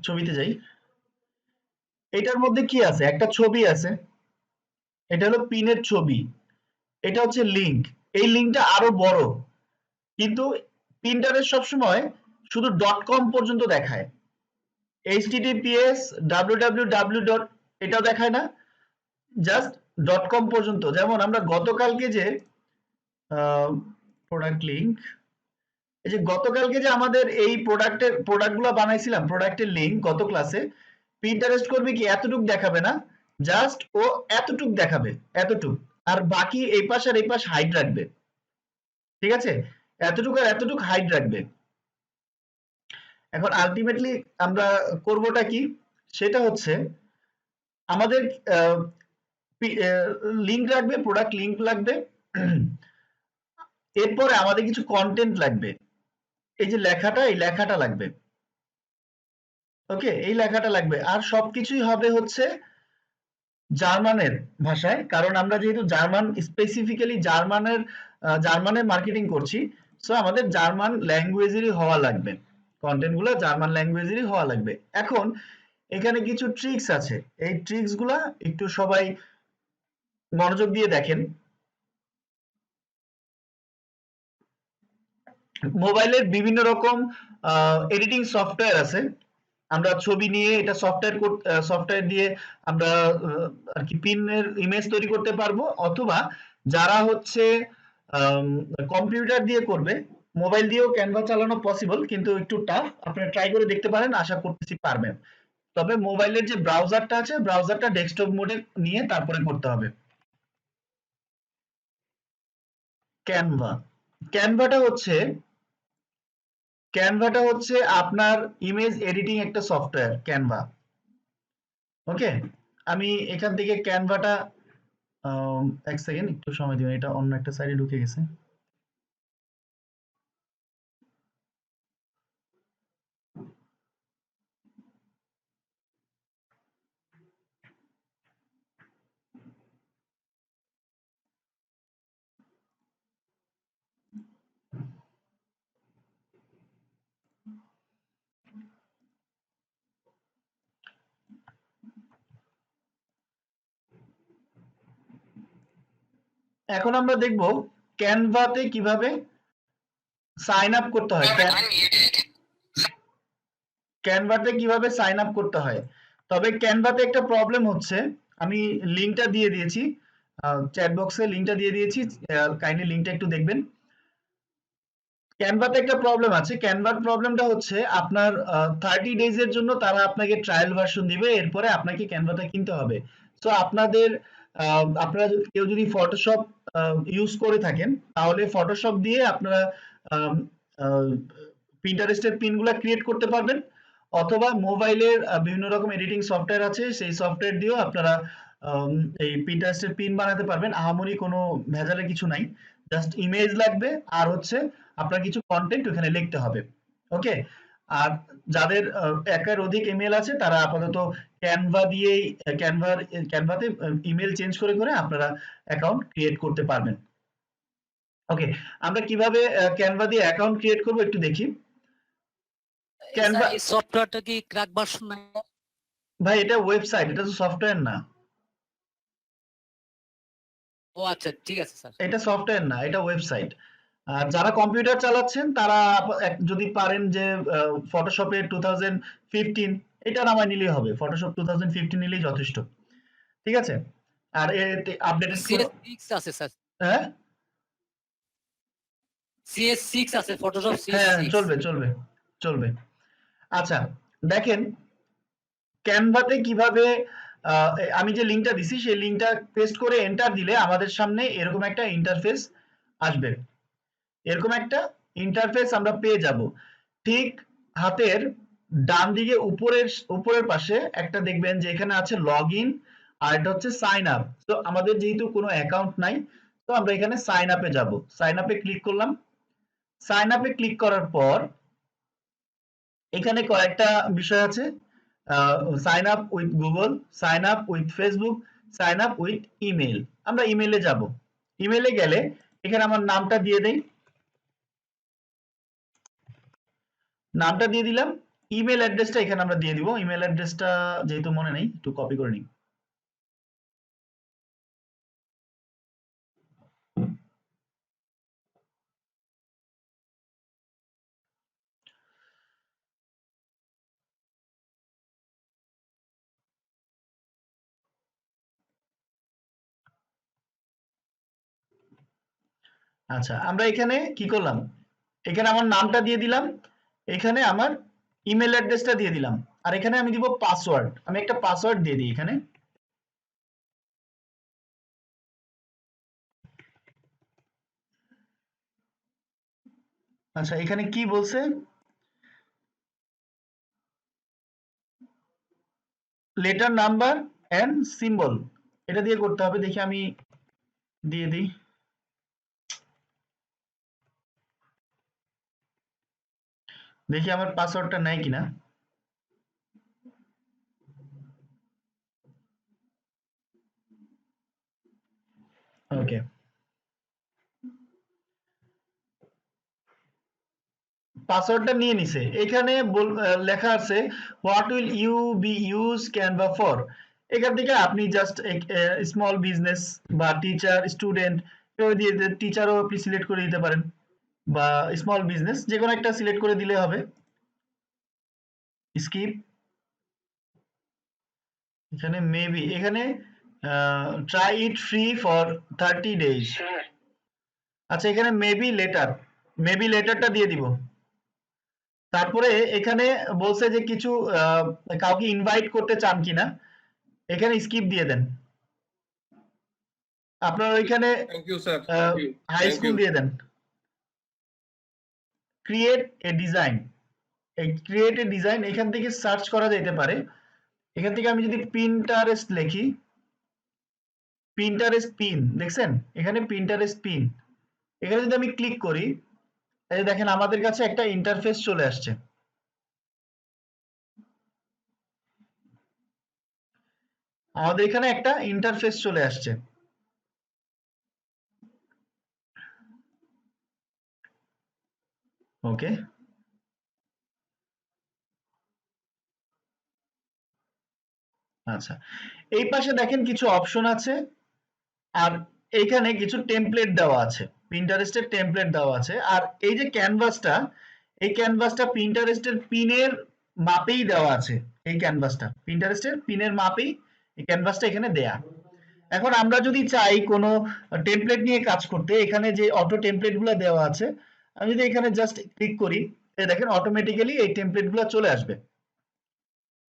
ছবিতে যাই। এটার মধ্যে কি আছে? একটা ছবি আছে, এটা হলো পিনের ছবি, এটা হচ্ছে লিঙ্ক। এই লিঙ্কটা আরো বড়, কিন্তু পিন্টারেস্ট সবসময় শুধু ডট কম পর্যন্ত দেখায়, https www ডট এটাও দেখায় না, জাস্ট ডট কম পর্যন্ত। যেমন আমরা গতকালকে যে প্রোডাক্ট লিঙ্ক, এই যে গতকালকে যে আমাদের এই প্রোডাক্টগুলো বানাইছিলাম, প্রোডাক্টের লিঙ্ক গত ক্লাসে, পিন্টারেস্ট করবে কি এতটুক দেখাবে না, জাস্ট ও এতটুক দেখাবে, এতটুক। আর বাকি এই পাশ আর এই পাশ হাইড রাখবে, ঠিক আছে? এতটুকু আর এতটুক হাইড রাখবে। এখন আলটিমেটলি আমরা করবোটা কি, সেটা হচ্ছে আমাদের লিঙ্ক রাখবে, প্রোডাক্ট লিঙ্ক লাগবে, এরপরে আমাদের কিছু কন্টেন্ট লাগবে। এই যে লেখাটা, এই লেখাটা লাগবে, ওকে? এই লেখাটা লাগবে। আর সবকিছুই হবে হচ্ছে জার্মানের ভাষায়, কারণ আমরা যেহেতু জার্মান, স্পেসিফিক্যালি জার্মানের মার্কেটিং করছি, সো আমাদের জার্মান ল্যাঙ্গুয়েজেরই হওয়া লাগবে, কন্টেন্ট গুলো জার্মান ল্যাঙ্গুয়েজেরই হওয়া লাগবে। এখন এখানে কিছু ট্রিক্স আছে, এই ট্রিক্স গুলা একটু সবাই মনোযোগ দিয়ে দেখেন। মোবাইলের বিভিন্ন রকম এডিটিং সফটওয়্যার আছে, আমরা ছবি নিয়ে এটা সফটওয়্যার দিয়ে আমরা আর কি পিনের ইমেজ তৈরি করতে পারবো, অথবা যারা হচ্ছে কম্পিউটার দিয়ে করবে, মোবাইল দিয়েও ক্যানভা চালানো পসিবল, কিন্তু একটু টাফ। আপনারা ট্রাই করে দেখতে পারেন, আশা করতেছি পারবেন। তবে মোবাইলের যে ব্রাউজারটা আছে, ব্রাউজারটা ডেস্কটপ মোডে নিয়ে তারপরে করতে হবে। ক্যানভা, ক্যানভাটা হচ্ছে ক্যানভাটা হচ্ছে আপনার ইমেজ এডিটিং একটা সফটওয়্যার, ক্যানভা। ওকে, আমি এখান থেকে ক্যানভাটা এক সেকেন্ড একটু সময় দিবেন, এটা অন্য একটা সাইডে ঢুকে গেছে। এখন আমরা দেখব ক্যানভাতে কিভাবে সাইন আপ করতে হয়, ক্যানভাতে কিভাবে সাইন আপ করতে হয়। তবে ক্যানভাতে একটা প্রবলেম হচ্ছে, আমি লিংকটা দিয়ে দিয়েছি, চ্যাট বক্সে লিংকটা দিয়ে দিয়েছি, কাইন্ডলি লিংকটা একটু দেখবেন। ক্যানভাতে একটা প্রবলেম আছে, ক্যানভার প্রবলেমটা হচ্ছে আপনার 30 ডেজ এর জন্য তারা আপনাকে ট্রায়াল ভার্সন দিবে, এরপরে আপনাকে ক্যানভাটা কিনতে হবে। সো আপনারা কেউ যদি ফটোশপ ইউজ করে থাকেন, তাহলে ফটোশপ দিয়ে আপনারা পিন্টারেস্টের পিনগুলা ক্রিয়েট করতে পারবেন, অথবা মোবাইলের বিভিন্ন রকম এডিটিং সফটওয়্যার আছে, সেই সফটওয়্যার দিয়েও আপনারা এই পিন্টারেস্টের পিন বানাতে পারবেন। আহামরি কোনো ভেজালের কিছু নাই, জাস্ট ইমেজ লাগবে আর হচ্ছে আপনার কিছু কন্টেন্ট ওখানে লিখতে হবে, ওকে? আর যাদের একের অধিক ইমেল আছে, তারা আপাতত ক্যানভা দিয়েই ক্যানভাতে ইমেল চেঞ্জ করে করে আপনারা অ্যাকাউন্ট ক্রিয়েট করতে পারবেন। ওকে, আমরা কিভাবে ক্যানভা দিয়ে অ্যাকাউন্ট ক্রিয়েট করব একটু দেখি। ক্যানভা, এই সফটওয়্যারটা কি ক্র্যাক ভার্সন না? ভাই এটা ওয়েবসাইট, এটা তো সফটওয়্যার না। ও আচ্ছা, ঠিক আছে স্যার। এটা সফটওয়্যার না, এটা ওয়েবসাইট। আর যারা কম্পিউটার চালাচ্ছেন তারা যদি পারেন যে ফটোশপে 2015 এটা নামায় নিলেই হবে, ফটোশপ 2015 নিলেই যথেষ্ট, ঠিক আছে? আর এতে আপডেটেড কোনো, CS6 আছে স্যার, হ্যাঁ CS6 আছে, ফটোশপ হ্যাঁ CS6। চলবে চলবে চলবে। আচ্ছা দেখেন ক্যানভাতে কিভাবে, আমি যে লিঙ্কটা দিছি সেই লিঙ্কটা পেস্ট করে এন্টার দিলে আমাদের সামনে এরকম একটা ইন্টারফেস আসবে, এরকম একটা ইন্টারফেস আমরা পেয়ে যাব। ঠিক হাতের ডান দিকে উপরের পাশে একটা দেখবেন যে এখানে আছে লগ ইন, আর এটা হচ্ছে সাইন আপ। তো আমাদের যেহেতু কোনো অ্যাকাউন্ট নাই, তো আমরা এখানে সাইন আপে যাব, সাইন আপে ক্লিক করলাম। সাইন আপে ক্লিক করার পর এখানে কয়েকটা বিষয় আছে, sign up with Google, sign up with Facebook, sign up with email. আমরা ইমেলে যাব, ইমেলে গেলে এখানে আমার নামটা দিয়ে দেই, নামটা দিয়ে দিলাম, ইমেল অ্যাড্রেসটা এখানে আমরা দিয়ে দিব। ইমেল অ্যাড্রেসটা যেহেতু মনে নেই, একটু কপি করে নিই। আচ্ছা, আমরা এখানে কি করলাম, এখানে আমার নামটা দিয়ে দিলাম, এখানে আমার ইমেল অ্যাড্রেসটা দিয়ে দিলাম, আর এখানে আমি দিব পাসওয়ার্ড। আমি একটা পাসওয়ার্ড দিয়ে দিই এখানে। আচ্ছা, এখানে কি বলছে, লেটার নাম্বার এন্ড সিম্বল, এটা দিয়ে করতে হবে। দেখি আমি দিয়ে দিই। দেখি আমার পাসওয়ার্ডটা নেয় কিনা। ওকে, পাসওয়ার্ডটা নিয়ে নিছে। এখানে লেখা আছে what will you be use Canva for. এখান থেকে আপনি জাস্ট স্মল বিজনেস বা টিচার স্টুডেন্ট দিয়ে টিচারও আপনি সিলেক্ট করে দিতে পারেন, বা স্মল বিজনেস যে কোনো একটা সিলেক্ট করে দিলে হবে। স্কিপ, এখানে মেবি, এখানে try it free for 30 days. আচ্ছা, এখানে মেবি লেটারটা দিয়ে দিব। তারপরে এখানে বলছে যে কিছু কাউকে ইনভাইট করতে চান কিনা, এখানে স্কিপ দিয়ে দেন। আপনার ওইখানে thank you sir. Hi thank school you. দিয়ে দেন। ক্রিয়েট এ ডিজাইন, এই ক্রিয়েট এ ডিজাইন এখান থেকে সার্চ করা যেতে পারে। এখান থেকে আমি যদি পিন্টারেস্ট লিখি, পিন্টারেস্ট পিন, দেখছেন এখানে পিন্টারেস্ট পিন, এখানে যদি আমি ক্লিক করি, এই যে দেখেন আমাদের কাছে একটা ইন্টারফেস চলে আসছে। আমাদের এখানে একটা ইন্টারফেস চলে আসছে। ওকে, আচ্ছা, এই পাশে দেখেন কিছু অপশন আছে, আর এইখানে কিছু টেমপ্লেট দেওয়া আছে, পিন্টারেস্টের টেমপ্লেট দেওয়া আছে। আর এই যে ক্যানভাসটা, এই ক্যানভাসটা পিন্টারেস্টের পিনের মাপেই দেওয়া আছে। এই ক্যানভাসটা পিন্টারেস্টের পিনের মাপেই এই ক্যানভাসটা এখানে দেয়া। এখন আমরা যদি চাই কোনো টেমপ্লেট নিয়ে কাজ করতে, এখানে যে অটো টেমপ্লেট গুলো দেওয়া আছে, আমি যদি এখানে জাস্ট ক্লিক করি, এই দেখেন অটোমেটিক্যালি এই টেমপ্লেট গুলো চলে আসবে।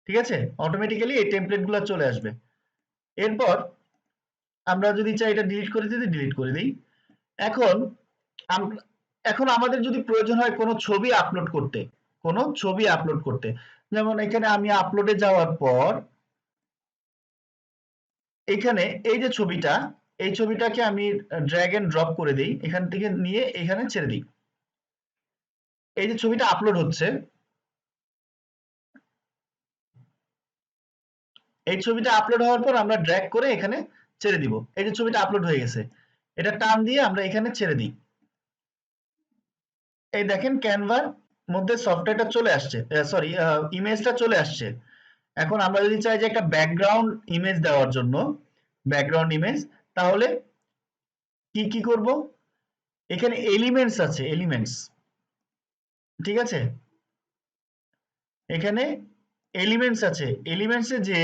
ঠিক আছে, অটোমেটিক্যালি এই টেমপ্লেট গুলো চলে আসবে। এরপর আমরা যদি চাই এটা ডিলিট করে দিতে, ডিলিট করে দিই। এখন এখন আমাদের যদি প্রয়োজন হয় কোনো ছবি আপলোড করতে, কোনো ছবি আপলোড করতে, যেমন এখানে আমি আপলোডে যাওয়ার পর এখানে এই যে ছবিটা, এই ছবিটাকে আমি ড্র্যাগ এন্ড ড্রপ করে দিই, এখান থেকে নিয়ে এখানে ছেড়ে দিই। এই যে ছবিটা আপলোড হচ্ছে, এই ছবিটা আপলোড হওয়ার পর আমরা ড্র্যাগ করে এখানে ছেড়ে দিব। এই যে ছবিটা আপলোড হয়ে গেছে, এটা টান দিয়ে আমরা এখানে ছেড়ে দিই। এই দেখেন ক্যানভার মধ্যে সফটওয়্যারটা চলে আসছে, সরি ইমেজটা চলে আসছে। এখন আমরা যদি চাই যে একটা ব্যাকগ্রাউন্ড ইমেজ দেওয়ার জন্য, ব্যাকগ্রাউন্ড ইমেজ, তাহলে কি কি করব, এখানে এলিমেন্টস আছে, এলিমেন্টস, ঠিক আছে, এখানে এলিমেন্টস আছে, এলিমেন্টসে যে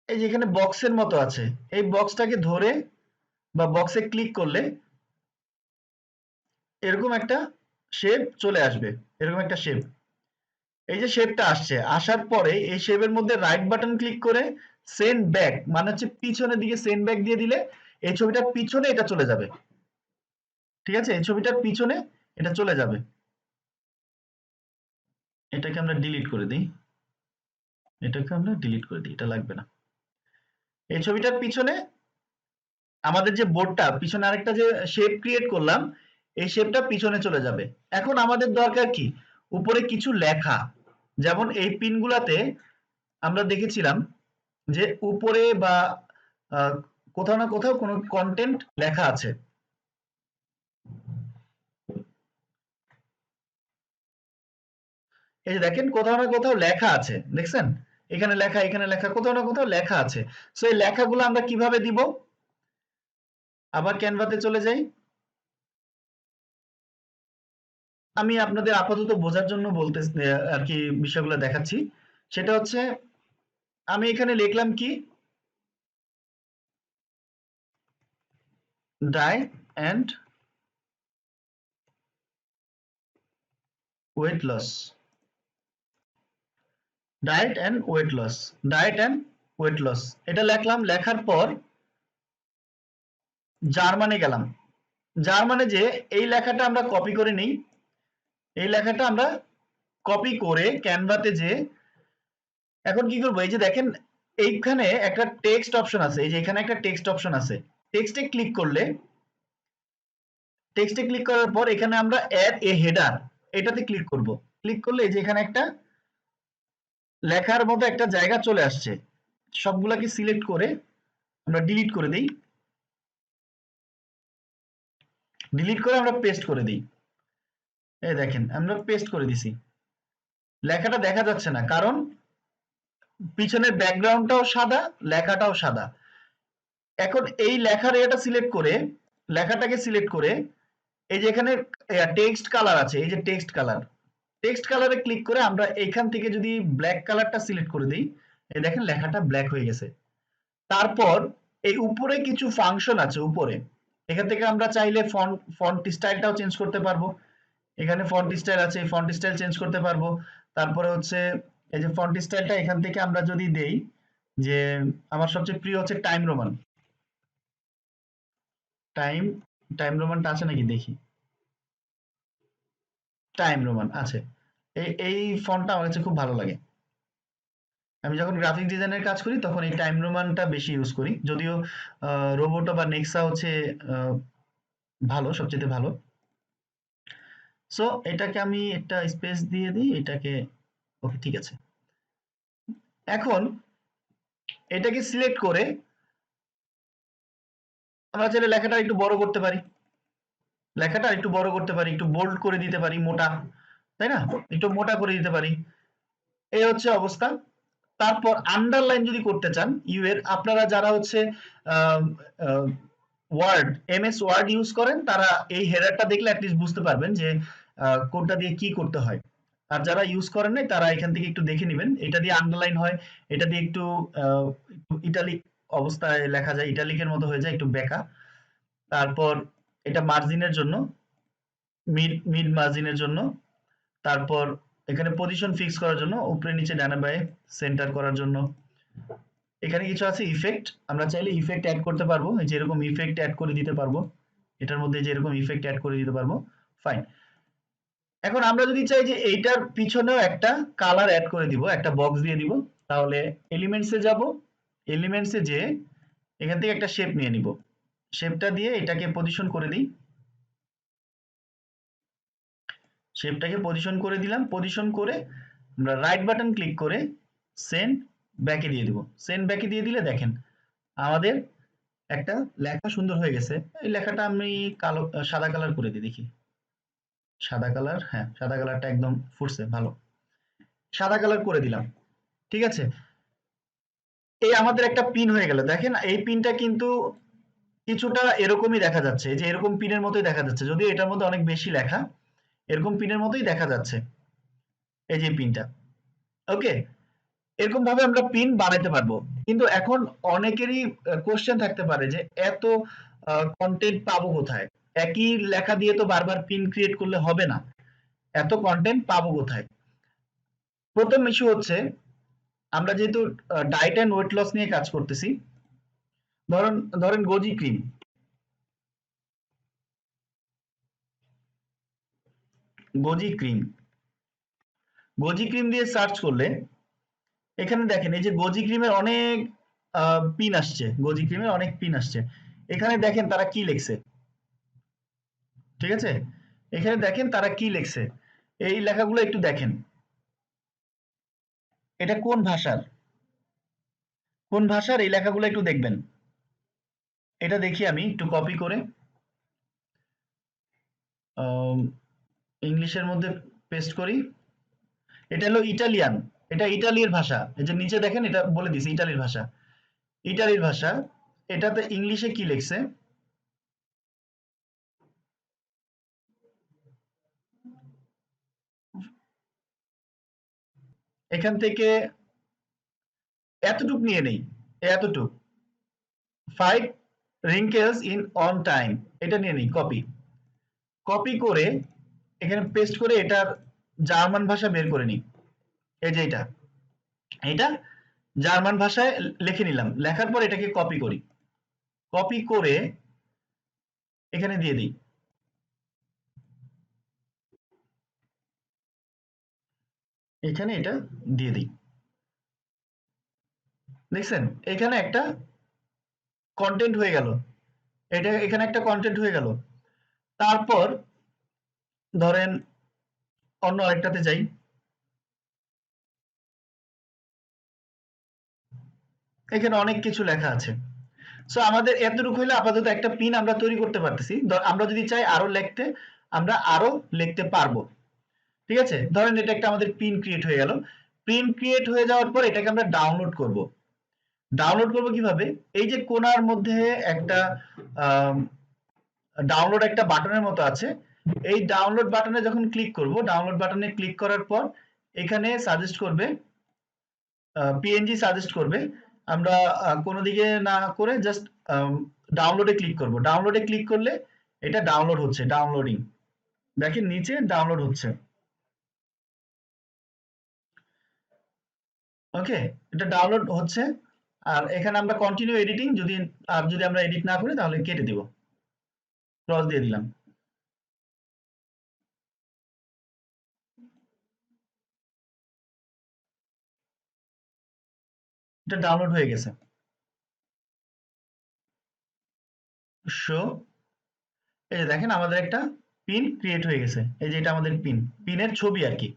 এই যে এখানে বক্সের মতো আছে, এই বক্সটাকে ধরে বা বক্সে ক্লিক করলে এরকম একটা শেপ চলে আসবে, এরকম একটা শেপ। এই যে শেপটা আসছে, আসার পরে এই শেপের মধ্যে রাইট বাটন ক্লিক করে সেন্ড ব্যাক, মানে হচ্ছে পিছনের দিকে সেন্ড ব্যাক দিয়ে দিলে এই ছবিটার পিছনে এটা চলে যাবে। ঠিক আছে, এই ছবিটার পিছনে এটা চলে যাবে। এটাকে আমরা ডিলিট করে দিই, এটাকে আমরা ডিলিট করে দিই, এটা লাগবে না। এই ছবিটার পিছনে আমাদের যে বোর্ডটা পিছনে আরেকটা যে শেপ ক্রিয়েট করলাম, এই শেপটা পিছনে চলে যাবে। এখন আমাদের দরকার কি, উপরে কিছু লেখা, যেমন এই পিনগুলাতে আমরা দেখেছিলাম যে উপরে বা কোথাও না কোথাও কোনো কন্টেন্ট লেখা আছে। এই যে দেখেন কোথাও না কোথাও লেখা আছে, দেখছেন? এখানে লেখা, এখানে লেখা, কোথাও না কোথাও লেখা আছে। সো এই লেখাগুলো আমরা কিভাবে দিব? আবার ক্যানভাতে চলে যাই। আমি আপনাদের আপাতত বোঝার জন্য বলতে আর কি বিষয়গুলো দেখাচ্ছি। সেটা হচ্ছে আমি এখানে লিখলাম কি, diet and weight loss, diet and weight loss, diet and weight loss, এটা লিখলাম। লেখার পর জার্মানে গেলাম। জার্মানে যে এই লেখাটা আমরা কপি করে নিই, এই লেখাটা আমরা কপি করে ক্যানভাতে যে এখন কি করবো, এই যে দেখেন এইখানে একটা টেক্সট অপশন আছে, এই যে এখানে একটা টেক্সট অপশন আছে, টেক্সটে ক্লিক করলে, টেক্সটে ক্লিক করার পর এখানে আমরা অ্যাড এ হেডার এটাতে ক্লিক করব। ক্লিক করলে এই যে এখানে একটা লেখার মতো একটা জায়গা চলে আসছে, সবগুলাকে সিলেক্ট করে আমরা ডিলিট করে দিই, ডিলিট করে আমরা পেস্ট করে দিই। এই দেখেন আমরা পেস্ট করে দিছি, লেখাটা দেখা যাচ্ছে না কারণ পিছনের ব্যাকগ্রাউন্ডটাও সাদা, লেখাটাও সাদা। এখন এই লেখার এটা সিলেক্ট করে, লেখাটাকে সিলেক্ট করে এই যে এখানে টেক্সট কালার আছে, এই যে টেক্সট কালার, টেক্সট কালারে ক্লিক করে আমরা এইখান থেকে যদি ব্ল্যাক কালারটা সিলেক্ট করে দিই, এই দেখেন লেখাটা ব্ল্যাক হয়ে গেছে। তারপর এই উপরে কিছু ফাংশন আছে উপরে, এখান থেকে আমরা চাইলে ফন্ট স্টাইলটাও চেঞ্জ করতে পারবো। এখানে ফন্ট স্টাইল আছে, ফন্ট স্টাইল চেঞ্জ করতে পারবো। তারপরে হচ্ছে এই যে ফন্ট স্টাইলটা এখান থেকে আমরা যদি দেই যে আমার সবচেয়ে প্রিয় হচ্ছে টাইম রোমান, টাইম টাইম রোমানটা আছে নাকি দেখি, টাইম রোমান আছে। এই ফন্টটা আমার কাছে খুব ভালো লাগে। আমি যখন গ্রাফিক ডিজাইনের কাজ করি তখন এই টাইম রোমানটা বেশি ইউজ করি, যদিও রোবোটো বা নেক্সা হচ্ছে আহ, ভালো, সবচেয়ে ভালো। সো এটাকে আমি একটা স্পেস দিয়ে দিই, এটাকে ওকে ঠিক আছে। এখন এটাকে সিলেক্ট করে আমরা চাইলে লেখাটা একটু বড় করতে পারি, লেখাটা একটু বড় করতে পারি, একটু বোল্ড করে দিতে পারি, মোটা, তাই না? একটু মোটা করে দিতে পারি। এই হচ্ছে অবস্থা। তারপর আন্ডারলাইন যদি করতে চান ইউ এর, আপনারা যারা হচ্ছে ওয়ার্ড এমএস ওয়ার্ড ইউজ করেন তারা এই হেডারটা দেখলে অ্যাটলিস্ট বুঝতে পারবেন যে কোনটা দিয়ে কি করতে হয়। আর যারা ইউজ করেন নাই তারা এখান থেকে একটু দেখে নেবেন, এটা দিয়ে আন্ডারলাইন হয়, এটা দিয়ে একটু ইটালিক অবস্থায় লেখা যায়, ইটালিকের মতো হয়ে যায়, একটু বেঁকা। তারপর এটা মার্জিনের জন্য, মিড মিড মার্জিনের জন্য। তারপর এখানে পজিশন ফিক্স করার জন্য, উপরে নিচে ডানে বাঁয়ে সেন্টার করার জন্য। এখানে কিছু আছে ইফেক্ট, আমরা চাইলে ইফেক্ট অ্যাড করতে পারবো, এই যে এরকম ইফেক্ট অ্যাড করে দিতে পারবো, এটার মধ্যে যে এরকম ইফেক্ট অ্যাড করে দিতে পারবো। ফাইন। এখন আমরা যদি চাই যে এইটার পিছনেও একটা কালার অ্যাড করে দিব, একটা বক্স দিয়ে দিব, তাহলে এলিমেন্টসে যাব, এলিমেন্টসে যে এখান থেকে একটা শেপ নিয়ে নিব, শেপটা দিয়ে এটাকে পজিশন করে দিই, শেপটাকে পজিশন করে দিলাম, পজিশন করে আমরা রাইট বাটন ক্লিক করে সেন্ড ব্যাকে দিয়ে দিব। সেন্ড ব্যাকে দিয়ে দিলে দেখেন আমাদের একটা লেখা সুন্দর হয়ে গেছে। এই লেখাটা আমি কালো সাদা কালার করে দিই দেখি, সাদা কালার, হ্যাঁ সাদা কালারটা একদম ফুটছে ভালো, সাদা কালার করে দিলাম। ঠিক আছে, এই আমাদের একটা পিন হয়ে গেল। দেখেন এই পিনটা কিন্তু কিছুটা এরকমই দেখা যাচ্ছে, এই যে এরকম পিনের মতোই দেখা যাচ্ছে, যদিও এটার মধ্যে অনেক বেশি লেখা, এরকম পিনের মতোই দেখা যাচ্ছে এই যে পিনটা। ওকে, এরকম ভাবে আমরা পিন বানাইতে পারবো। কিন্তু এখন অনেকেরই কোশ্চেন থাকতে পারে যে এত কন্টেন্ট পাবো কোথায়, একই লেখা দিয়ে তো বারবার পিন ক্রিয়েট করলে হবে না, এত কন্টেন্ট পাবো কোথায়? প্রথম ইস্যু হচ্ছে আমরা যেহেতু ডায়েট অ্যান্ড ওয়েট লস নিয়ে কাজ করতেছি, ধরেন ধরেন গোজি ক্রিম, গোজি ক্রিম, গোজি ক্রিম দিয়ে সার্চ করলে এখানে দেখেন এই যে গোজি ক্রিমের অনেক পিন আসছে, গোজি ক্রিমের অনেক পিন আসছে। এখানে দেখেন তারা কি লিখছে, ঠিক আছে, এখানে দেখেন তারা কি লিখছে, এই লেখাগুলো একটু দেখেন, এটা কোন ভাষার, কোন ভাষার এই লেখাগুলো একটু দেখবেন। এটা দেখি আমি একটু কপি করে ইংলিশের মধ্যে পেস্ট করি। এটা হলো ইটালিয়ান, এটা ইটালির ভাষা। এই যে নিচে দেখেন এটা বলে দিছি ইটালির ভাষা, ইটালির ভাষা। এটাতে ইংলিশে কি লিখছে, এখান থেকে এতটুক নিয়ে নেই, এতটুক, 5 wrinkles in on time, এটা নিয়ে নিই, কপি, কপি করে এখানে পেস্ট করে এটার জার্মান ভাষা বের করে নিই। এই যে এটা, এটা জার্মান ভাষায় লিখে নিলাম, লেখার পর এটাকে কপি করি, কপি করে এখানে দিয়ে দিই। এখানে এটা দিয়ে দিই, দেখছেন এখানে একটা কন্টেন্ট হয়ে গেল, এটা এখানে একটা কন্টেন্ট হয়ে গেল। তারপর ধরেন অন্য আরেকটাতে যাই, এখানে অনেক কিছু লেখা আছে। সো আমাদের এতটুকু হইলে আপাতত একটা পিন আমরা তৈরি করতে পারতেছি। আমরা যদি চাই আরো লিখতে, আমরা আরো লিখতে পারবো। ঠিক আছে, ধরেন এটা একটা আমাদের পিন ক্রিয়েট হয়ে গেল। পিন ক্রিয়েট হয়ে যাওয়ার পর এটাকে আমরা ডাউনলোড করব। ডাউনলোড করব কিভাবে, এই যে কোণার মধ্যে একটা ডাউনলোড একটা বাটনের মতো আছে, এই ডাউনলোড বাটনে যখন ক্লিক করব, ডাউনলোড বাটনে ক্লিক করার পর এখানে সাজেস্ট করবে, পিএনজি সাজেস্ট করবে। আমরা কোনো দিকে না করে জাস্ট ডাউনলোডে ক্লিক করব। ডাউনলোডে ক্লিক করলে এটা ডাউনলোড হচ্ছে, ডাউনলোডিং, দেখেন নিচে ডাউনলোড হচ্ছে। ওকে, এটা ডাউনলোড হচ্ছে। আর এখানে আমরা কন্টিনিউ এডিটিং, যদি আমরা এডিট না করি তাহলে কেটে দিব, ক্রস দিয়ে দিলাম। এটা ডাউনলোড হয়ে গেছে। শো, এই যে দেখেন আমাদের একটা পিন ক্রিয়েট হয়ে গেছে। এই যে এটা আমাদের পিন, পিনের ছবি আর কি,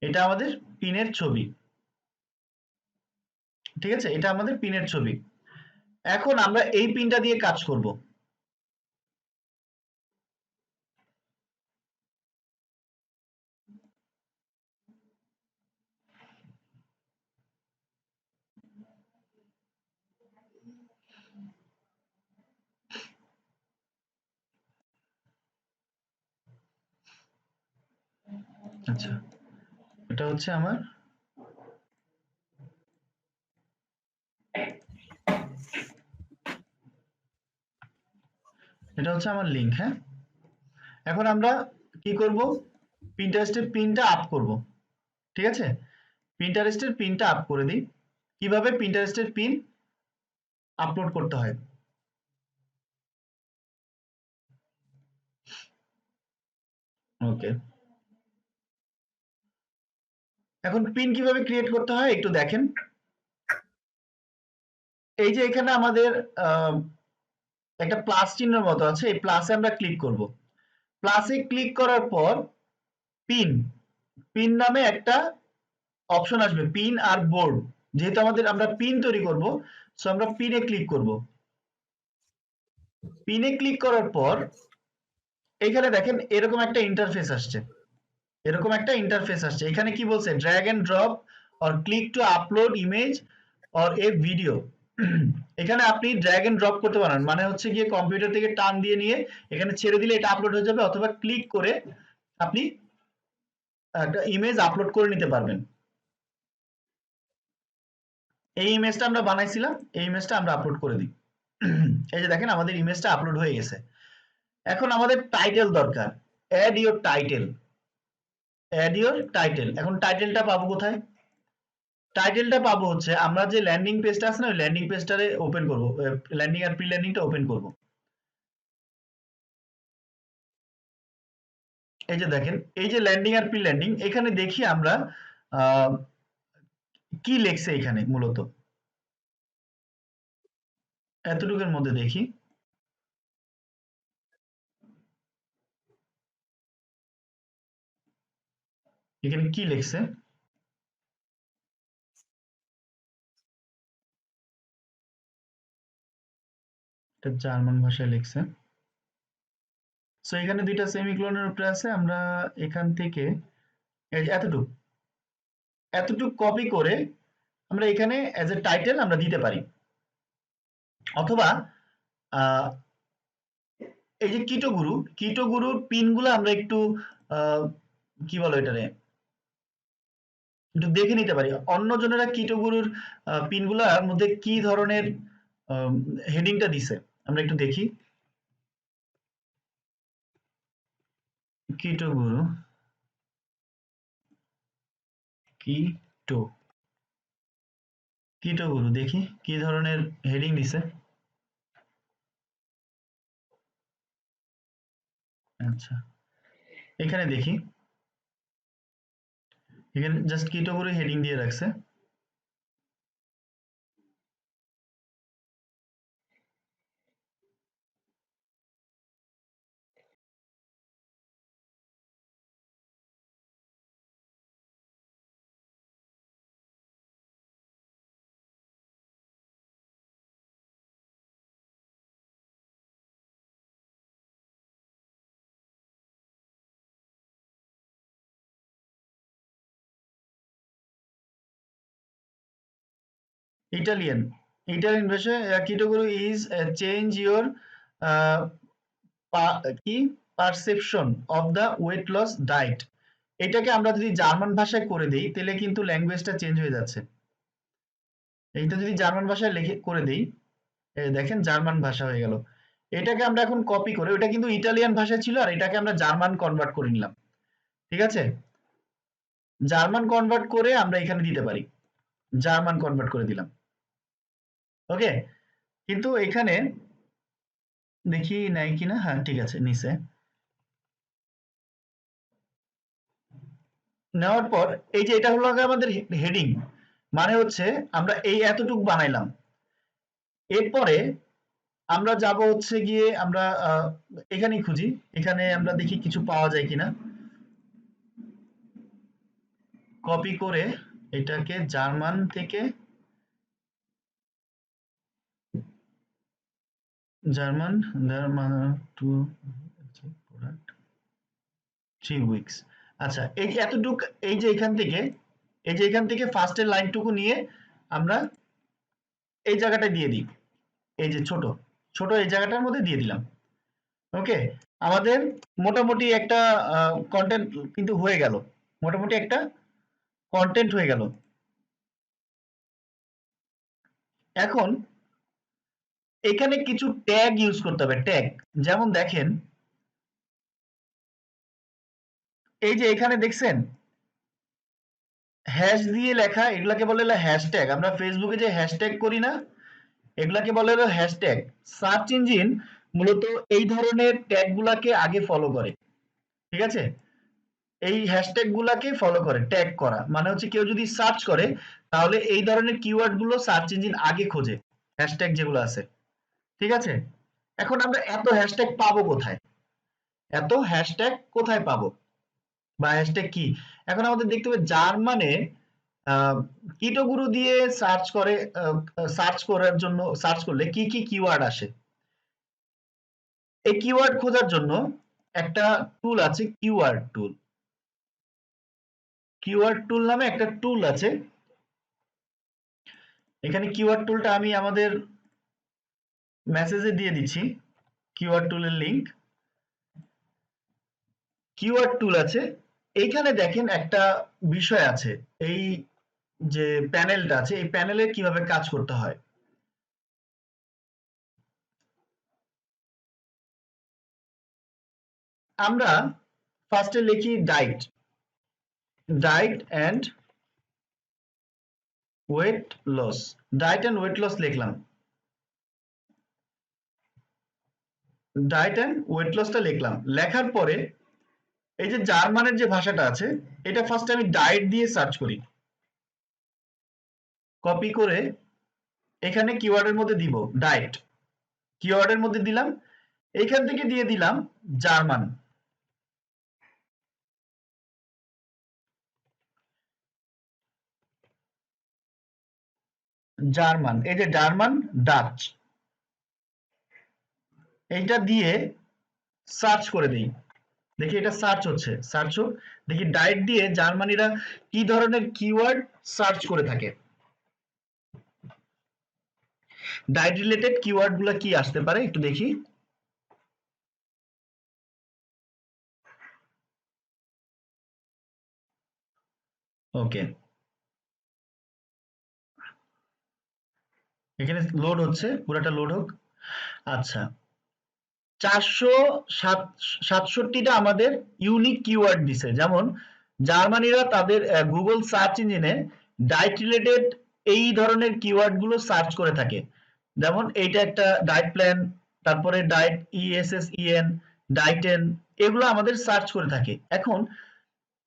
এটা আমাদের পিনের ছবি। ঠিক আছে, এটা আমাদের পিনের ছবি। এখন আমরা এই পিনটা দিয়ে কাজ করব। আচ্ছা, এটা হচ্ছে আমার, এটা হচ্ছে আমার লিংক। হ্যাঁ, এখন আমরা কি করব, পিন্টারেস্টের পিনটা আপ করব। ঠিক আছে, পিন্টারেস্টের পিনটা আপ করে দিই। কিভাবে পিন্টারেস্টের পিন আপলোড করতে হয়, ওকে। এখন পিন কিভাবে ক্রিয়েট করতে হয় একটু দেখেন। এই যে এখানে আমাদের আহ, একটা প্লাস চিহ্নের মতো আছে, এই প্লাসে আমরা ক্লিক করব। প্লাসে ক্লিক করার পর পিন, পিন নামে একটা অপশন আসবে, পিন আর বোর্ড। যেহেতু আমরা পিন তৈরি করব, সো আমরা পিনে ক্লিক করব। পিনে ক্লিক করার পর এখানে দেখেন এরকম একটা ইন্টারফেস আসছে, এরকম একটা ইন্টারফেস আসছে। এখানে কি বলছে, drag and drop or click to upload image or a video. এখানে আপনি ড্র্যাগ এন্ড ড্রপ করতে পারেন, মানে হচ্ছে গিয়ে কম্পিউটার থেকে টান দিয়ে নিয়ে এখানে ছেড়ে দিলে এটা আপলোড হয়ে যাবে, অথবা ক্লিক করে আপনি একটা ইমেজ আপলোড করে নিতে পারবেন। এই ইমেজটা আমরা বানাইছিলাম, এই ইমেজটা আমরা আপলোড করে দিই। এই যে দেখেন আমাদের ইমেজটা আপলোড হয়ে গেছে। এখন আমাদের টাইটেল দরকার, add your title, add your title. এখন টাইটেলটা পাবো কোথায়, টাইটেলটা পাবো হচ্ছে আমরা যে ল্যান্ডিং পেজটা আছে না, ওই ল্যান্ডিং পেজটারে ওপেন করব, ল্যান্ডিং আর প্রি ল্যান্ডিংটা ওপেন করব। এই যে দেখেন, এই যে ল্যান্ডিং আর প্রি ল্যান্ডিং, এখানে দেখি আমরা আহ, কি লেখছে এখানে মূলত, এতটুকুর মধ্যে দেখি এখানে কি লেখছে। এটা জার্মান ভাষায় লেখছে। সো এখানে দুইটা সেমিকোলনের উপরে আছে, আমরা এখান থেকে এই যে এতটুকু, এতটুকু কপি করে আমরা এখানে অ্যাজ এ টাইটেল আমরা দিতে পারি, অথবা এই যে কিটো গুরুর পিনগুলো আমরা একটু কি বলো এটারে একটু দেখে নিতে পারি, অন্য জনেরা কিটো গুরুর পিনগুলার মধ্যে কি ধরনের হেডিংটা দিছে আমরা একটু দেখি। কিটো গুরু কিটো গুরু দেখি কি ধরনের হেডিং দিছে। আচ্ছা, এখানে দেখি, এখানে জাস্ট কিটো গুরু হেডিং দিয়ে রাখছে। ইটালিয়ান ভাষায় keto guru is change your কি perception of the weight loss diet. এটাকে আমরা যদি জার্মান ভাষায় করে দিই তাহলে কিন্তু ল্যাঙ্গুয়েজটা চেঞ্জ হয়ে যাচ্ছে। এইটা যদি জার্মান ভাষায় লিখে করে দিই, দেখেন জার্মান ভাষা হয়ে গেল। এটাকে আমরা এখন কপি করে, ওটা কিন্তু ইটালিয়ান ভাষা ছিল আর এটাকে আমরা জার্মান কনভার্ট করে নিলাম, ঠিক আছে? জার্মান কনভার্ট করে আমরা এখানে দিতে পারি, জার্মান কনভার্ট করে দিলাম, ওকে। কিন্তু এখানে দেখি নাই কিনা, হ্যাঁ ঠিক আছে নিচে নেওয়ার পর এই যে এটা হলো আমাদের হেডিং, মানে হচ্ছে আমরা এই এতটুকু বানাইলাম। এরপরে আমরা যাব হচ্ছে গিয়ে আমরা এখানেই খুঁজি, এখানে আমরা দেখি কিছু পাওয়া যায় কিনা। কপি করে এটাকে জার্মান থেকে জার্মান টু 3 উইকস। আচ্ছা, এই এতটুক, এই যে এখান থেকে ফার্স্টের লাইনটুকু নিয়ে আমরা এই জায়গাটায় দিয়ে দিই, এই যে ছোট এই জায়গাটার মধ্যে দিয়ে দিলাম, ওকে। আমাদের মোটামুটি একটা কন্টেন্ট কিন্তু হয়ে গেল, মোটামুটি একটা কন্টেন্ট হয়ে গেল। এখন এখানে কিছু ট্যাগ ইউজ করতে হবে, ট্যাগ। যেমন দেখেন এই যে এখানে দেখছেন হ্যাশ দিয়ে লেখা, এগুলাকে বলে হলো হ্যাশট্যাগ। আমরা ফেসবুকে যে হ্যাশট্যাগ করি না, এগুলাকে বলে হলো হ্যাশট্যাগ। সার্চ ইঞ্জিন মূলত এই ধরনের ট্যাগ গুলাকে আগে ফলো করে, ঠিক আছে? এই হ্যাশট্যাগ গুলাকে ফলো করে, ট্যাগ করা মানে হচ্ছে কেউ যদি সার্চ করে তাহলে এই ধরনের কিওয়ার্ড গুলো সার্চ ইঞ্জিন আগে খোঁজে, হ্যাশট্যাগ যেগুলো আছে, ঠিক আছে? এখন আমরা এত হ্যাশট্যাগ পাবো কোথায়, এত হ্যাশট্যাগ কোথায় পাবো, বা হ্যাশট্যাগ কি? এখন আমাদের দেখতে হবে জার্মানে কিটোগুরু দিয়ে সার্চ করে, সার্চ করার জন্য, সার্চ করলে কি কি কিওয়ার্ড আসে, এই কিওয়ার্ড খোঁজার জন্য একটা টুল আছে, কিওয়ার্ড টুল নামে একটা টুল আছে। এখানে কিওয়ার্ড টুলটা আমি আমাদের মেসেজে দিয়ে দিচ্ছি, কিওয়ার্ড টুলের লিংক। কিওয়ার্ড টুল আছে, এইখানে দেখেন একটা বিষয় আছে, এই যে প্যানেলটা আছে, এই প্যানেলে কিভাবে কাজ করতে হয়। আমরা ফার্স্টে লিখি diet and weight loss, diet and weight loss লিখলাম, ডায়েট অ্যান্ড ওয়েট লসটা লিখলাম। লেখার পরে এই যে জার্মানের যে ভাষাটা আছে, এটা ফার্স্টে আমি ডায়েট দিয়ে সার্চ করি, কপি করে এখানে কিওয়ার্ডের মধ্যে দিব ডায়েট, কিওয়ার্ডের মধ্যে দিলাম, এখান থেকে দিয়ে দিলাম জার্মান, এই যে জার্মান, ডাচ, এইটা দিয়ে সার্চ করে দিই, দেখি এটা সার্চ হচ্ছে, সার্চ হোক। দেখি ডায়েট দিয়ে জার্মানিরা কি ধরনের কিওয়ার্ড সার্চ করে থাকে, ডায়েট রিলেটেড কিওয়ার্ড গুলা কি আসতে পারে একটু দেখি। ওকে, এখানে লোড হচ্ছে, পুরাটা লোড হোক। আচ্ছা, 467টা আমাদের ইউনিক কিওয়ার্ড দিছে। যেমন জার্মানিরা তাদের গুগল সার্চ ইঞ্জিনে ডায়েট রিলেটেড এই ধরনের কিওয়ার্ড গুলো সার্চ করে থাকে। যেমন এইটা একটা ডায়েট প্ল্যান, তারপরে ডায়েট ইএসএসইএন, ডায়েটেন, এগুলো আমাদের সার্চ করে থাকে। এখন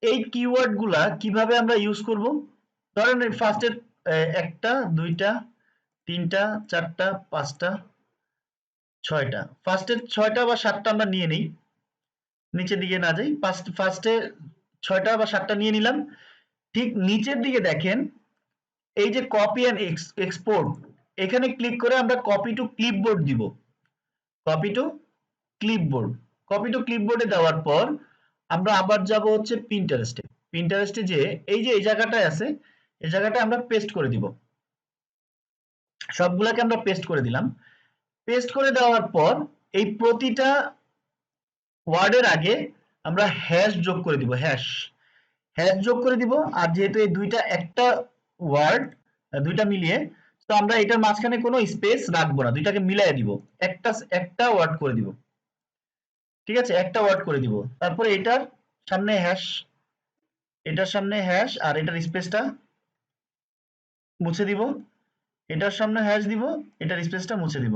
এই কিওয়ার্ড গুলা কিভাবে আমরা ইউজ করব? ধরেন ফার্স্টের একটা, দুইটা, তিনটা, চারটা, পাঁচটা, ছয়টা, ফার্স্টের 6টা বা 7টা আমরা নিয়ে নিই, নিচের দিকে না যাই, ফার্স্টে 6টা বা 7টা নিয়ে নিলাম। ঠিক নিচের দিকে দেখেন এই যে কপি অ্যান্ড এক্সপোর্ট, এখানে ক্লিক করে আমরা কপি টু ক্লিপবোর্ড দিব। Copy to clipboard, copy to ক্লিপবোর্ডে দেওয়ার পর আমরা আবার যাব হচ্ছে পিন্টারেস্টে। পিন্টারেস্টে যে এই যে এই জায়গাটায় আছে, এই জায়গাটায় আমরা পেস্ট করে দিব। সবগুলাকে আমরা পেস্ট করে দিলাম। পেস্ট করে দেওয়ার পর এই প্রতিটা ওয়ার্ডের আগে আমরা হ্যাশ যোগ করে দিব, হ্যাশ হ্যাশ যোগ করে দিব। আর যেহেতু এই দুইটা একটা ওয়ার্ড, দুইটা মিলিয়ে, তো আমরা এটার মাঝখানে কোনো স্পেস রাখবো না, দুইটাকে মিলাই দিব, একটা একটা ওয়ার্ড করে দিব। ঠিক আছে, একটা ওয়ার্ড করে দিব। তারপরে এটার সামনে হ্যাশ, এটার সামনে হ্যাশ, আর এটার স্পেসটা মুছে দিব। এটার সামনে হ্যাশ দিব, এটার স্পেসটা মুছে দিব।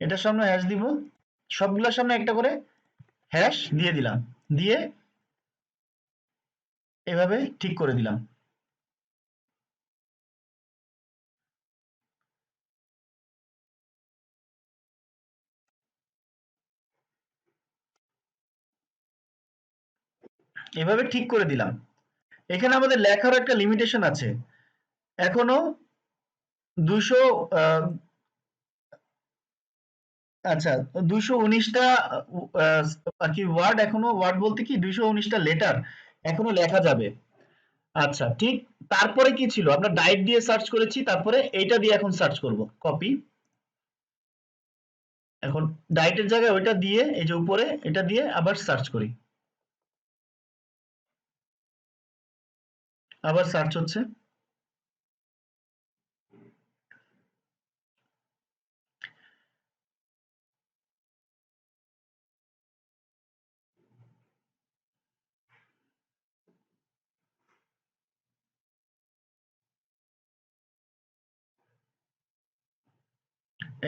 এটার সামনে হ্যাশ দিব, সবগুলোর সামনে একটা করে হ্যাশ দিয়ে দিলাম, দিয়ে এভাবে ঠিক করে দিলাম। এভাবে ঠিক করে দিলাম। এখানে আমাদের লেখার একটা লিমিটেশন আছে, এখনো 200 আচ্ছা 219টা আর কি ওয়ার্ড, এখনো ওয়ার্ড বলতে কি 219টা লেটার এখনো লেখা যাবে। আচ্ছা ঠিক, তারপরে কি ছিল, আমরা ডায়েট দিয়ে সার্চ করেছি, তারপরে এইটা দিয়ে এখন সার্চ করব, কপি। এখন ডায়েটের জায়গায় ওইটা দিয়ে, এই যে উপরে এটা দিয়ে আবার সার্চ করি, আবার সার্চ হচ্ছে।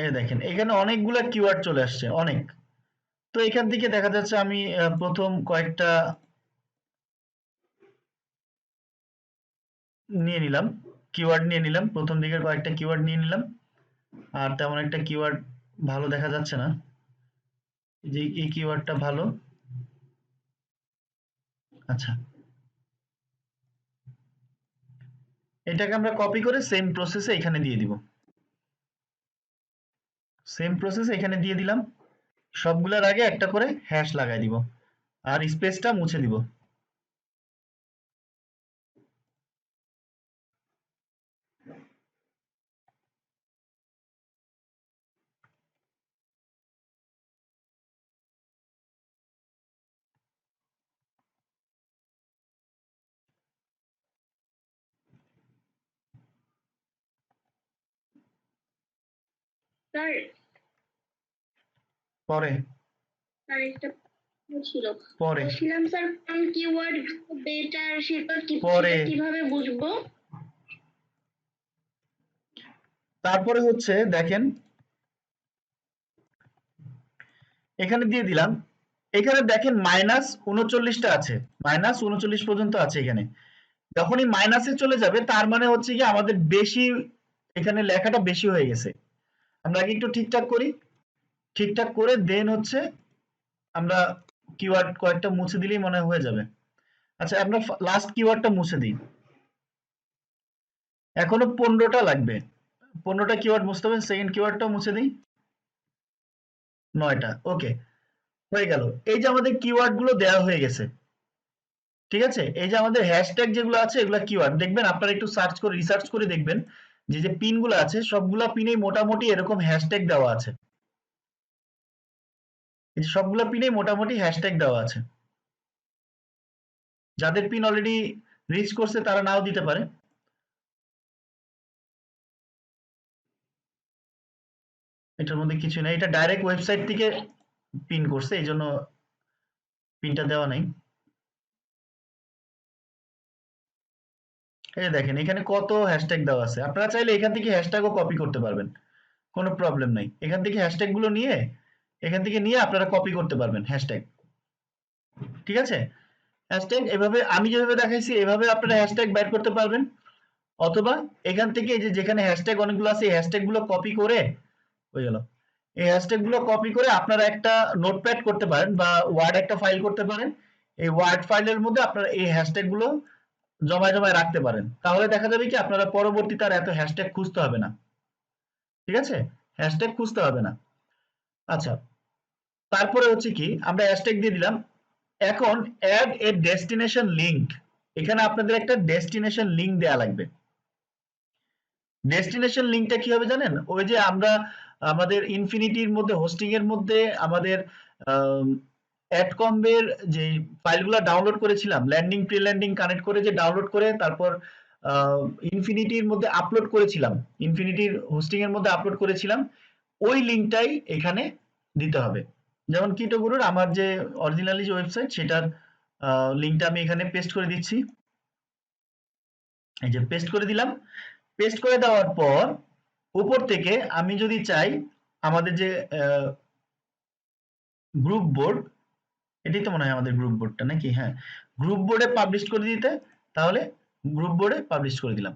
এই দেখেন এখানে অনেকগুলা কিওয়ার্ড চলে আসছে, অনেক। তো এখান থেকে দেখা যাচ্ছে আমি প্রথম কয়েকটা নিয়ে নিলাম, কিওয়ার্ড নিয়ে নিলাম, প্রথম দিকের কয়েকটা কিওয়ার্ড নিয়ে নিলাম। আর তেমন একটা কিওয়ার্ড ভালো দেখা যাচ্ছে না, যে এই কিওয়ার্ডটা ভালো। আচ্ছা, এটাকে আমরা কপি করে সেম প্রসেসে এখানে দিয়ে দিব, সেম প্রসেসে এখানে দিয়ে দিলাম। সবগুলোর আগে একটা করে হ্যাশ লাগাই দিব, আর স্পেসটা মুছে দিব। স্যার, পরে স্যার একটা প্রশ্ন ছিল। পরে বলছিলাম স্যার কোন কিওয়ার্ড বেটার সেটা পরে কিভাবে বুঝবো? তারপরে হচ্ছে দেখেন এখানে দিয়ে দিলাম। এখানে দেখেন -39টা আছে, -39 পর্যন্ত আছে এখানে। যখনই মাইনাসে চলে যাবে তার মানে হচ্ছে কি আমাদের বেশি, এখানে লেখাটা বেশি হয়ে গেছে। আমরা আগে একটু ঠিকঠাক করি, ঠিকঠাক করে দেন হচ্ছে আমরা কিওয়ার্ড কয়েকটা মুছে দিলেই মনে হয় হয়ে যাবে। আচ্ছা আমরা লাস্ট কিওয়ার্ডটা মুছে দিই, এখনো 15টা লাগবে, 15টা কিওয়ার্ড মুছতে হবে। সেকেন্ড কিওয়ার্ডটাও মুছে দিই, 9টা। ওকে, হয়ে গেল। এই যে আমাদের কিওয়ার্ড গুলো দেওয়া হয়ে গেছে, ঠিক আছে? এই যে আমাদের হ্যাশট্যাগ যেগুলো আছে এগুলো কিওয়ার্ড, দেখবেন আপনারা একটু সার্চ করে রিসার্চ করে দেখবেন যে যে পিন গুলো আছে সবগুলা পিনেই মোটামুটি এরকম হ্যাশট্যাগ দেওয়া আছে। এই যে সবগুলা পিনেই মোটামুটি হ্যাশট্যাগ দেওয়া আছে। যাদের পিন অলরেডি রিচ করছে তারা নাও দিতে পারে। এটার মধ্যে কিছু নাই, এটা ডাইরেক্ট ওয়েবসাইট থেকে পিন করছে, এই জন্য পিনটা দেওয়া নাই। এই যে দেখেন এখানে কত হ্যাশট্যাগ দেওয়া আছে, আপনারা চাইলে এখান থেকে হ্যাশট্যাগও কপি করতে পারবেন, কোনো প্রবলেম নাই। এখান থেকে হ্যাশট্যাগ গুলো নিয়ে এখান থেকে নিয়ে আপনারা কপি করতে পারবেন হ্যাশট্যাগ, ঠিক আছে? হ্যাশট্যাগ এভাবে আমি যেভাবে দেখাইছি এভাবে আপনারা হ্যাশট্যাগ বের করতে পারবেন, অথবা এখান থেকে এই যে যেখানে হ্যাশট্যাগ অনেকগুলো আছে এই হ্যাশট্যাগ গুলো কপি করে হয়ে গেল। এই হ্যাশট্যাগ গুলো কপি করে আপনারা একটা নোটপ্যাড করতে পারেন বা ওয়ার্ড একটা ফাইল করতে পারেন। এই ওয়ার্ড ফাইলের মধ্যে আপনারা এই হ্যাশট্যাগ গুলো জমায় জমায় রাখতে পারেন, তাহলে দেখা যাবে কি আপনারা পরবর্তীতে আর এত হ্যাশট্যাগ খুঁজতে হবে না, ঠিক আছে? হ্যাশট্যাগ খুঁজতে হবে না। আচ্ছা, তারপরে হচ্ছে কি আমরা হ্যাশট্যাগ দিয়ে দিলাম। এখন অ্যাড এ ডেস্টিনেশন লিংক, এখানে আপনাদের একটা ডেস্টিনেশন লিংক দেয়া লাগবে। ডেস্টিনেশন লিংকটা কি হবে জানেন? ওই যে আমরা আমাদের ইনফিনিটির মধ্যে হোস্টিং এর মধ্যে আমাদের অ্যাডকম্বের যে ফাইলগুলো ডাউনলোড করেছিলাম, ল্যান্ডিং প্রি ল্যান্ডিং কানেক্ট করে যে ডাউনলোড করে তারপর ইনফিনিটির মধ্যে আপলোড করেছিলাম, ইনফিনিটির হোস্টিং এর মধ্যে আপলোড করেছিলাম, ওই লিংকটাই এখানে দিতে হবে। যেমন কিটো গুরুর আমার যে অরিজিনালি যে ওয়েবসাইট সেটার লিংকটা আমি এখানে পেস্ট করে দিচ্ছি। এই যে পেস্ট করে দিলাম। পেস্ট করে দেওয়ার পর উপর থেকে আমি যদি চাই আমাদের যে গ্রুপ বোর্ড, এটাই তো মনে হয় আমাদের গ্রুপ বোর্ডটা নাকি, হ্যাঁ, গ্রুপ বোর্ডে পাবলিশ করে দিতে, তাহলে গ্রুপ বোর্ডে পাবলিশ করে দিলাম।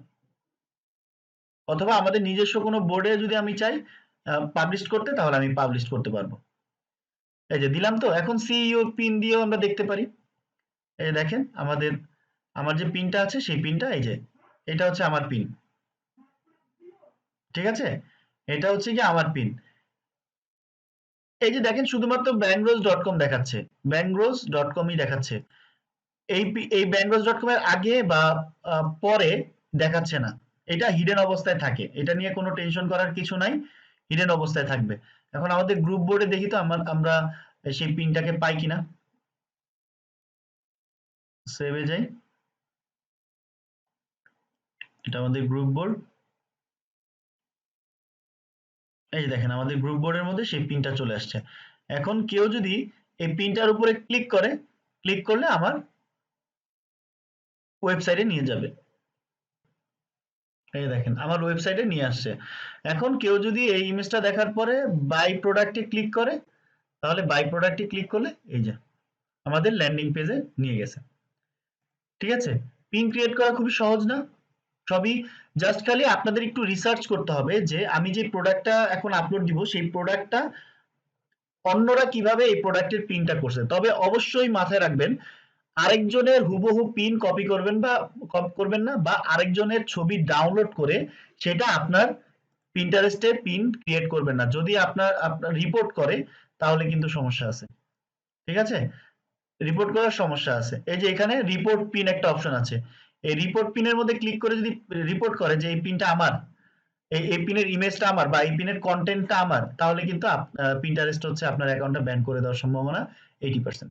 অথবা আমাদের নিজস্ব কোনো বোর্ডে যদি আমি চাই পাবলিশ করতে, তাহলে আমি পাবলিশ করতে পারবো। এই যে দিলাম। তো এখন সিইও পিন দিয়েও আমরা দেখতে পারি। এই যে দেখেন আমার যে পিনটা আছে সেই পিনটা, এই যে এটা হচ্ছে আমার পিন, ঠিক আছে? এটা হচ্ছে কি আমার পিন। এই যে দেখেন শুধুমাত্র bangrose.com দেখাচ্ছে, bangrose.com-ই দেখাচ্ছে। এই bangrose.com এর আগে বা পরে দেখাচ্ছে না, এটা হিডেন অবস্থায় থাকে, এটা নিয়ে কোনো টেনশন করার কিছু নাই, হিডেন অবস্থায় থাকবে। এখন আমাদের গ্রুপ বোর্ডে দেখি তো আমরা সেই পিনটাকে পাই কিনা। সেভে যাই, এটা আমাদের গ্রুপ বোর্ড। এই যে দেখেন আমাদের গ্রুপ বোর্ডের মধ্যে সেই পিনটা চলে আসছে। এখন কেউ যদি এই পিনটার উপরে ক্লিক করে, ক্লিক করলে আমার ওয়েবসাইটে নিয়ে যাবে। এই দেখেন আমার ওয়েবসাইটে নিয়ে আসছে। এখন কেউ যদি এই ইমেজটা দেখার পরে বাই প্রোডাক্টে ক্লিক করে, তাহলে বাই প্রোডাক্টে ক্লিক করলে এই যে আমাদের ল্যান্ডিং পেজে নিয়ে গেছে, ঠিক আছে? পিন ক্রিয়েট করা খুবই সহজ না? সবই জাস্ট খালি আপনাদের একটু রিসার্চ করতে হবে যে আমি যে প্রোডাক্টটা এখন আপলোড দিব সেই প্রোডাক্টটা অন্যরা কিভাবে এই প্রোডাক্টের পিনটা করছে। তবে অবশ্যই মাথায় রাখবেন আরেকজনের হুবহু পিন কপি করবেন না, বা আরেকজনের ছবি ডাউনলোড করে সেটা আপনার পিন্টারেস্টে পিন ক্রিয়েট করবেন না। যদি আপনার রিপোর্ট করে তাহলে কিন্তু সমস্যা আছে, ঠিক আছে? রিপোর্ট করার সমস্যা আছে। এই যে এখানে রিপোর্ট পিন একটা অপশন আছে, এই রিপোর্ট পিনের মধ্যে ক্লিক করে যদি রিপোর্ট করে যে এই পিনটা আমার, এই পিনের ইমেজটা আমার বা এই পিনের কন্টেন্টটা আমার, তাহলে কিন্তু পিন্টারেস্ট হচ্ছে আপনার অ্যাকাউন্টটা ব্যান করে দেওয়ার সম্ভাবনা 80%।